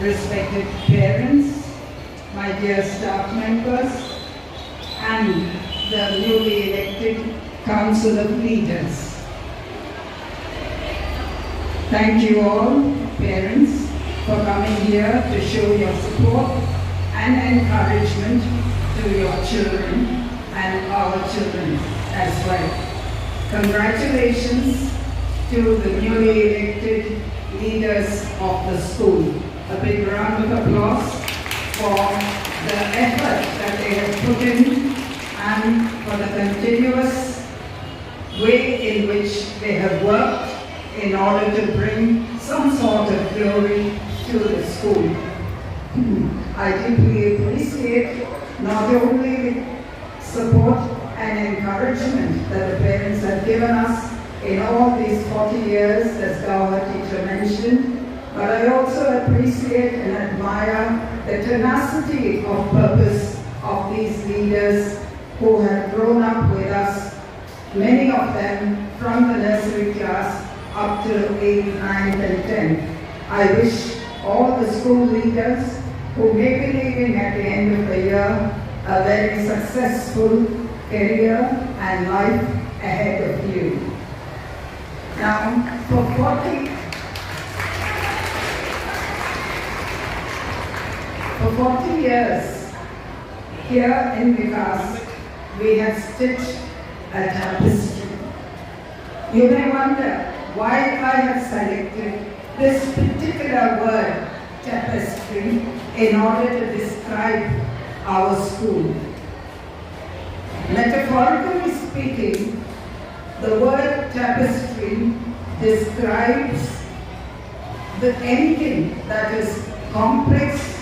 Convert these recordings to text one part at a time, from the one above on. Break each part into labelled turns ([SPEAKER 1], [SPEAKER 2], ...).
[SPEAKER 1] respected parents, my dear staff members, and the newly elected Council of Leaders. Thank you all, parents, for coming here to show your support and encouragement to your children and our children as well. Congratulations to the newly elected leaders of the school. A big round of applause for the effort that they have put in and for the continuous way in which they have worked in order to bring some sort of glory to the school. I deeply appreciate not only the support and encouragement that the parents have given us in all these 40 years, as our teacher mentioned, but I also appreciate and admire the tenacity of purpose of these leaders who have grown up with us, many of them from the nursery class up to 8th, 9th and 10th. I wish all the school leaders who may be leaving at the end of the year a very successful career and life ahead of you. Now, for 40 years here in Vikas, we have stitched a tapestry. You may wonder why I have selected this particular word, tapestry, in order to describe our school. Metaphorically speaking, the word tapestry describes anything that is complex,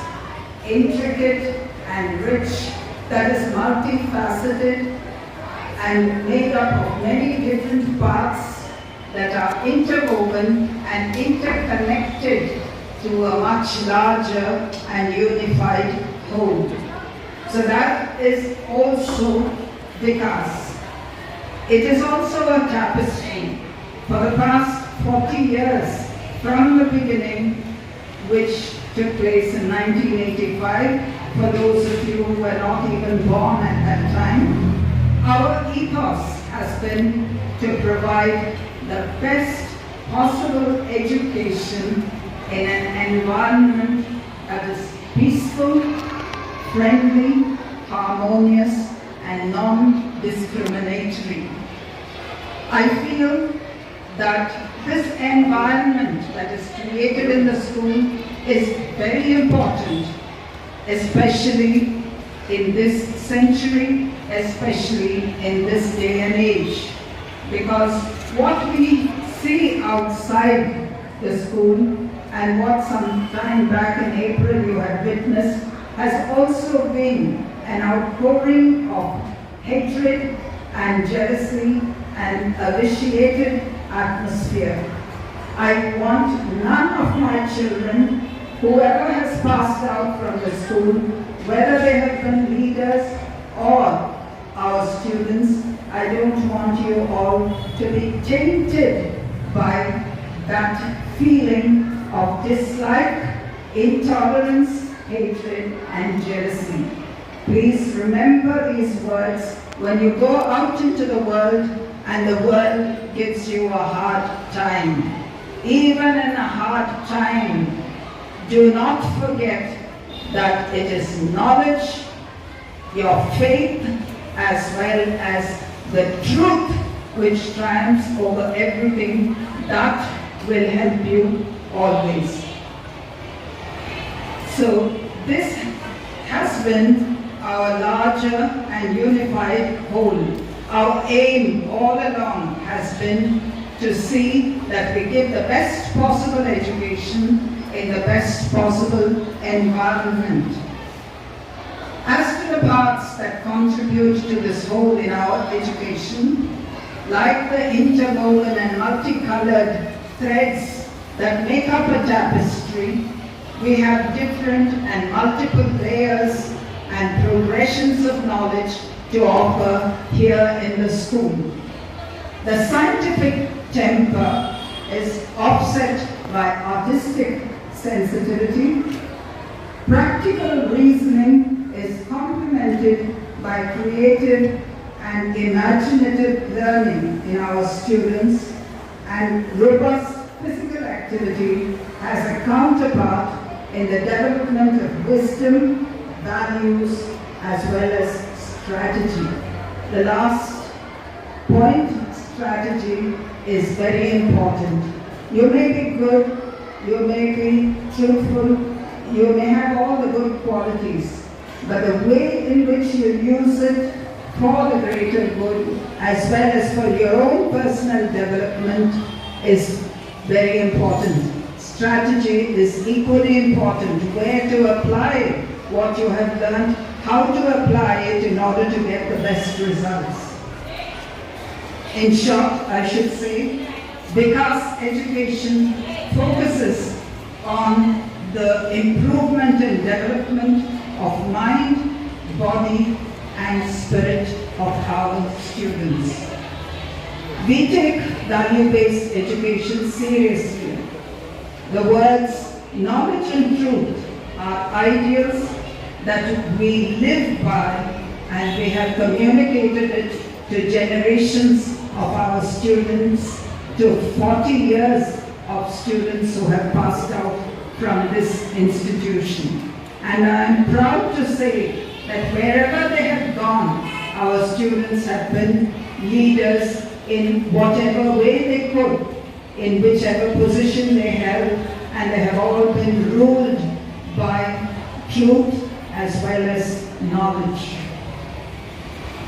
[SPEAKER 1] intricate, and rich, that is multifaceted and made up of many different parts that are interwoven and interconnected to a much larger and unified whole. So that is also Vikas. It is also a tapestry for the past 40 years from the beginning, which took place in 1985. For those of you who were not even born at that time, our ethos has been to provide the best possible education in an environment that is peaceful, friendly, harmonious, and non-discriminatory. I feel that this environment that is created in the school is very important, especially in this century, especially in this day and age, because what we see outside the school and what some time back in April you had witnessed has also been an outpouring of hatred and jealousy and a vitiated atmosphere. I want none of my children, whoever has passed out from the school, whether they have been leaders or our students, I don't want you all to be tainted by that feeling of dislike, intolerance, hatred, and jealousy. Please remember these words when you go out into the world and the world gives you a hard time. Even in a hard time, do not forget that it is knowledge, your faith, as well as the truth which triumphs over everything, that will help you always. So this has been our larger and unified whole. Our aim all along has been to see that we give the best possible education in the best possible environment. As to the parts that contribute to this whole in our education, like the interwoven and multicolored threads that make up a tapestry, we have different and multiple layers and progressions of knowledge to offer here in the school. The scientific temper is offset by artistic sensitivity, Practical reasoning is complemented by creative and imaginative learning in our students, and robust physical activity has a counterpart in the development of wisdom, values, as well as strategy. The last point, strategy, is very important. You may be good, you may be truthful, you may have all the good qualities, but the way in which you use it for the greater good, as well as for your own personal development, is very important. Strategy is equally important. Where to apply what you have learned, how to apply it in order to get the best results. In short, I should say, because education focuses on the improvement and development of mind, body, and spirit of our students. We take value-based education seriously. The words knowledge and truth are ideals that we live by, and we have communicated it to generations of our students, to 40 years of students who have passed out from this institution. And I'm proud to say that wherever they have gone, our students have been leaders in whatever way they could, in whichever position they held, and they have all been ruled by truth as well as knowledge.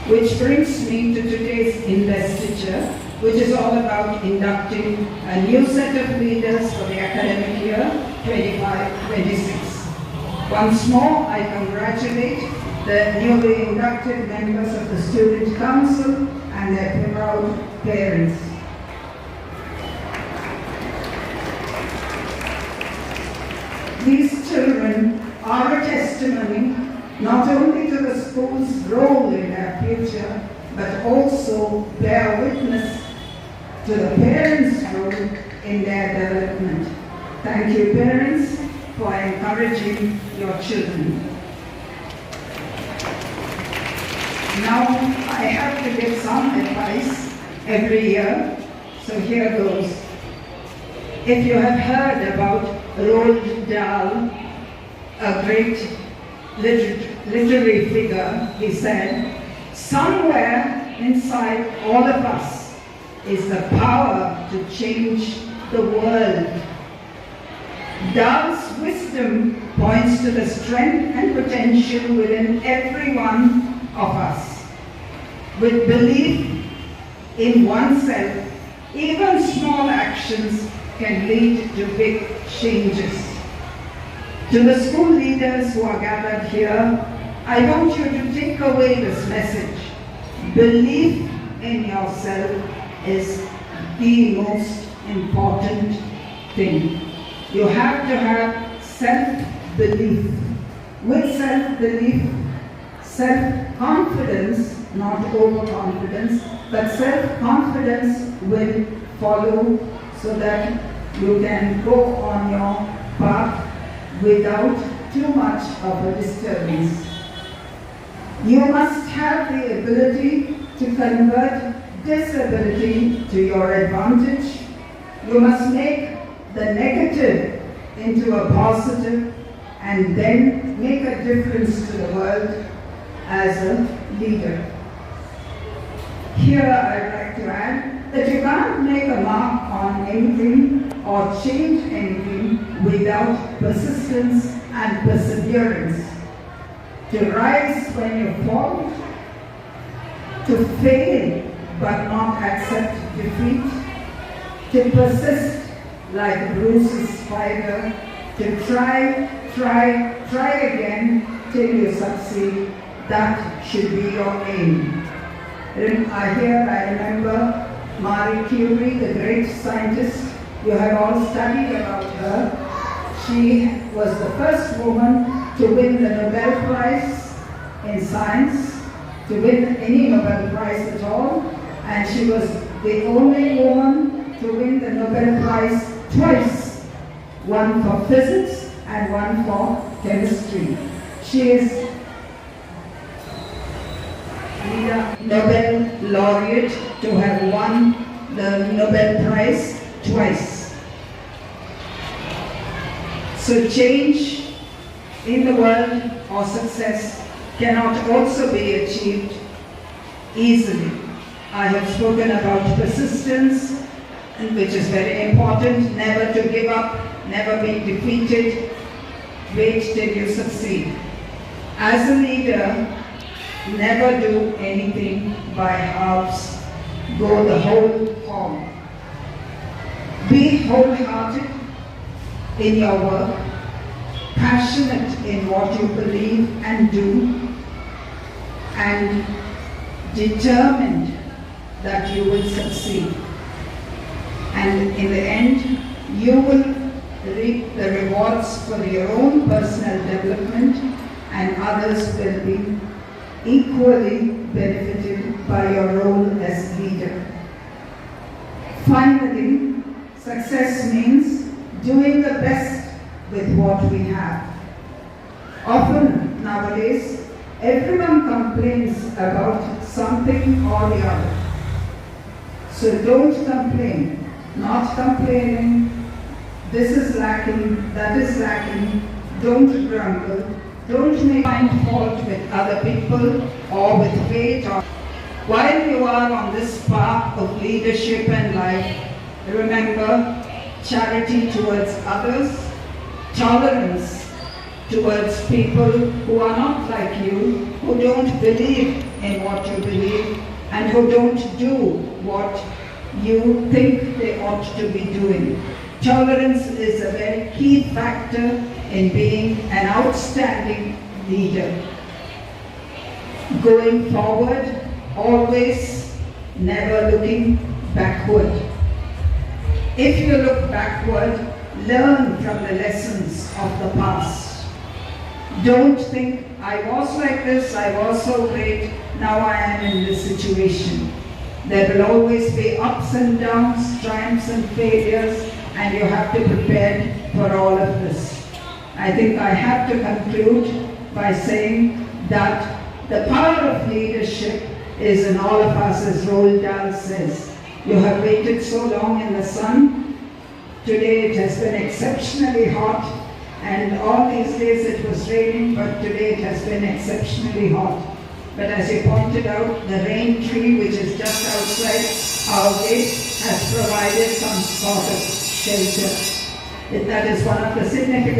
[SPEAKER 1] Which brings me to today's investiture, which is all about inducting a new set of leaders for the academic year 25-26. Once more, I congratulate the newly inducted members of the Student Council and their proud parents. These children are a testimony not only to the school's role in their future, but also bear witness to the parents' role in their development. Thank you, parents, for encouraging your children. Now, I have to give some advice every year, so here goes. If you have heard about Roald Dahl, a great literary figure, he said, somewhere inside all of us is the power to change the world. Dahl's wisdom points to the strength and potential within every one of us. With belief in oneself, even small actions can lead to big changes. To the school leaders who are gathered here, I want you to take away this message. Belief in yourself is the most important thing. You have to have self-belief. With self-belief, self-confidence, not overconfidence, but self-confidence will follow so that you can go on your path without too much of a disturbance. You must have the ability to convert disability to your advantage. You must make the negative into a positive and then make a difference to the world as a leader. Here I'd like to add that you can't make a mark on anything or change anything without persistence and perseverance. To rise when you fall, to fail but not accept defeat, to persist like Bruce's spider, to try again till you succeed. That should be your aim. I remember Marie Curie, the great scientist. You have all studied about her. She was the first woman to win the Nobel Prize in science, to win any Nobel Prize at all, and she was the only woman to win the Nobel Prize twice, one for physics and one for chemistry. She is Nobel laureate to have won the Nobel Prize twice. So change in the world or success cannot also be achieved easily. I have spoken about persistence, which is very important, never to give up, never be defeated, wait till you succeed. As a leader, never do anything by halves, go the whole hog. Be wholehearted in your work, passionate in what you believe and do, and determined that you will succeed. And in the end, you will reap the rewards for your own personal development, and others will be equally benefited by your role as leader. Finally, success means doing the best with what we have. Often nowadays, everyone complains about something or the other. So don't complain. Not complaining, this is lacking, that is lacking, don't grumble, don't find fault with other people or with fate. While you are on this path of leadership and life, remember charity towards others, tolerance towards people who are not like you, who don't believe in what you believe, and who don't do what you think they ought to be doing. Tolerance is a very key factor in being an outstanding leader. Going forward, always, never looking backward. If you look backward, learn from the lessons of the past. Don't think, I was like this, I was so great, now I am in this situation. There will always be ups and downs, triumphs and failures, and you have to prepare for all of this. I think I have to conclude by saying that the power of leadership is in all of us, as Roald Dahl says. You have waited so long in the sun. Today it has been exceptionally hot, and all these days it was raining, but today it has been exceptionally hot. But as you pointed out, the rain tree, which is just outside our gate, has provided some sort of shelter. That is one of the significant